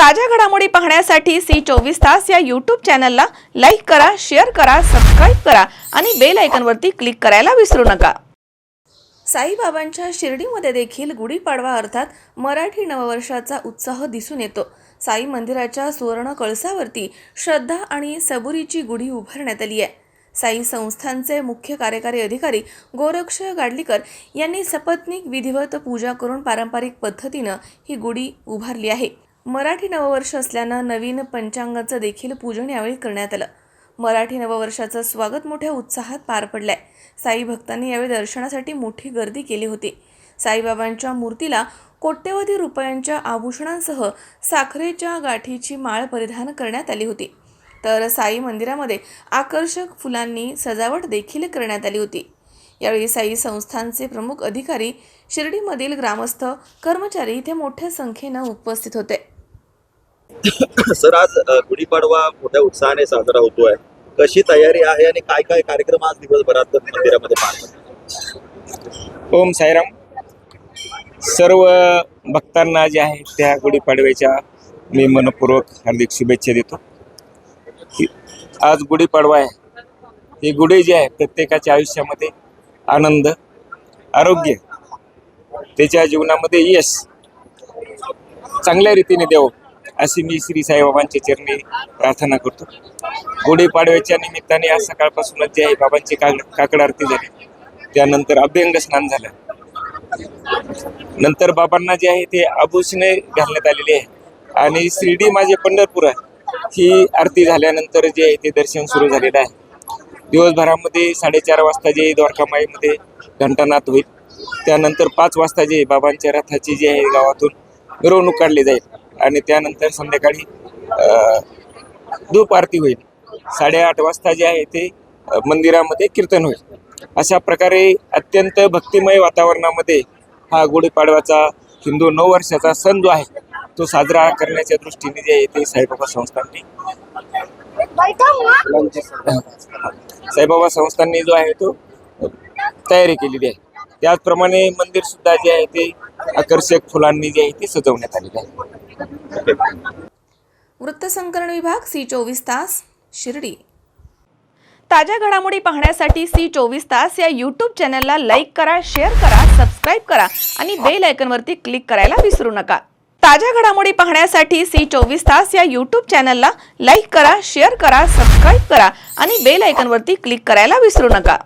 ताज्या घडामोडी पाहण्यासाठी सी 24 तास या यूट्यूब चॅनलला लाईक करा, शेअर करा, सबस्क्राईब करा आणि बेल आयकॉनवरती क्लिक करायला विसरू नका। साईबाबांच्या शिर्डीमध्ये देखील गुढीपाडवा अर्थात मराठी नववर्षाचा उत्साह दिसून येतो। साई मंदिराच्या सुवर्ण कळसावरती श्रद्धा आणि सबुरीची गुढी उभारण्यात आली आहे। साई संस्थानचे मुख्य कार्यकारी अधिकारी गोरक्ष गाडलीकर यांनी सपत्नीक विधिवत पूजा करून पारंपरिक पद्धतीने ही गुढी उभारली आहे। मराठी नववर्ष असल्यानं नवीन पंचांगाचं देखील पूजन यावेळी करण्यात आलं। मराठी नववर्षाचं स्वागत मोठ्या उत्साहात पार पडलंय। साई भक्तांनी यावेळी दर्शनासाठी मोठी गर्दी केली होती। साईबाबांच्या मूर्तीला कोट्यवधी रुपयांच्या आभूषणांसह साखरेच्या गाठीची माळ परिधान करण्यात आली होती। तर साई मंदिरामध्ये आकर्षक फुलांनी सजावट देखील करण्यात आली होती। यावेळी साई संस्थानचे प्रमुख अधिकारी, शिर्डीमधील ग्रामस्थ, कर्मचारी इथे मोठ्या संख्येने उपस्थित होते। सर, आज गुढीपाडवा मोठ्या उत्साहाने साजरा होतोय, कशी तयारी आहे आणि काय काय कार्यक्रम आज दिवसभरात मंदिरामध्ये पार पडतात? ओम साईराम। सर्व भक्तांना जे आहे त्या गुढीपाडव्याच्या मी मनपूर्वक हार्दिक शुभेच्छा देतो। आज गुढीपाडवा आहे, ही गुढी जी आहे प्रत्येकाच्या आयुष्यामध्ये आनंद, आरोग्य, त्याच्या जीवनामध्ये यश चांगल्या रीतीने द्यावं अशी मी श्री साईबाबांच्या चरणी प्रार्थना करतो। गुढीपाडव्याच्या निमित्ताने आज सकाळपासूनच जे आहे बाबांची काकड आरती झाली, त्यानंतर अभ्यंग स्नान झालं, नंतर बाबांना जे आहे ते आभूषणे घालण्यात आलेली आहे आणि शिर्डी माझे पंढरपूर ही आरती झाल्यानंतर जे आहे ते दर्शन सुरू झालेलं आहे। दिवसभरामध्ये 4:30 वाजता जे द्वारकामाईमध्ये घंटानाद होईल, त्यानंतर 5 वाजता जे बाबांच्या रथाची जी आहे गावातून मिरवणूक काढली जाईल आणि त्यानंतर संध्याकाळी धूप आरती होईल। 8:30 वाजता जे आहे ते मंदिरामध्ये कीर्तन होईल। अशा प्रकारे अत्यंत भक्तिमय वातावरणामध्ये हा गुढीपाडव्याचा हिंदू नववर्षाचा सण जो आहे तो साजरा करण्याच्या दृष्टीने जे आहे ते साईबाबा संस्थांनी जो आहे तो तयारी केलेली आहे। त्याचप्रमाणे मंदिर सुद्धा जे आहे ते आकर्षक फुलांनी जे आहे ते सजवण्यात आलेले आहे। वृत्तसंकलन विभाग सी 24 तास शिर्डी। ताज्या घडामोडी पाहण्यासाठी सी 24 तास या यूट्यूब चॅनलला लाईक करा, शेअर करा, सबस्क्राईब करा आणि बेल आयकॉनवरती क्लिक करायला विसरू नका। ताज्या घडामोडी पाहण्यासाठी सी 24 तास या यूट्यूब चॅनलला लाईक करा, शेअर करा, सबस्क्राईब करा आणि बेल आयकॉनवरती क्लिक करायला विसरू नका।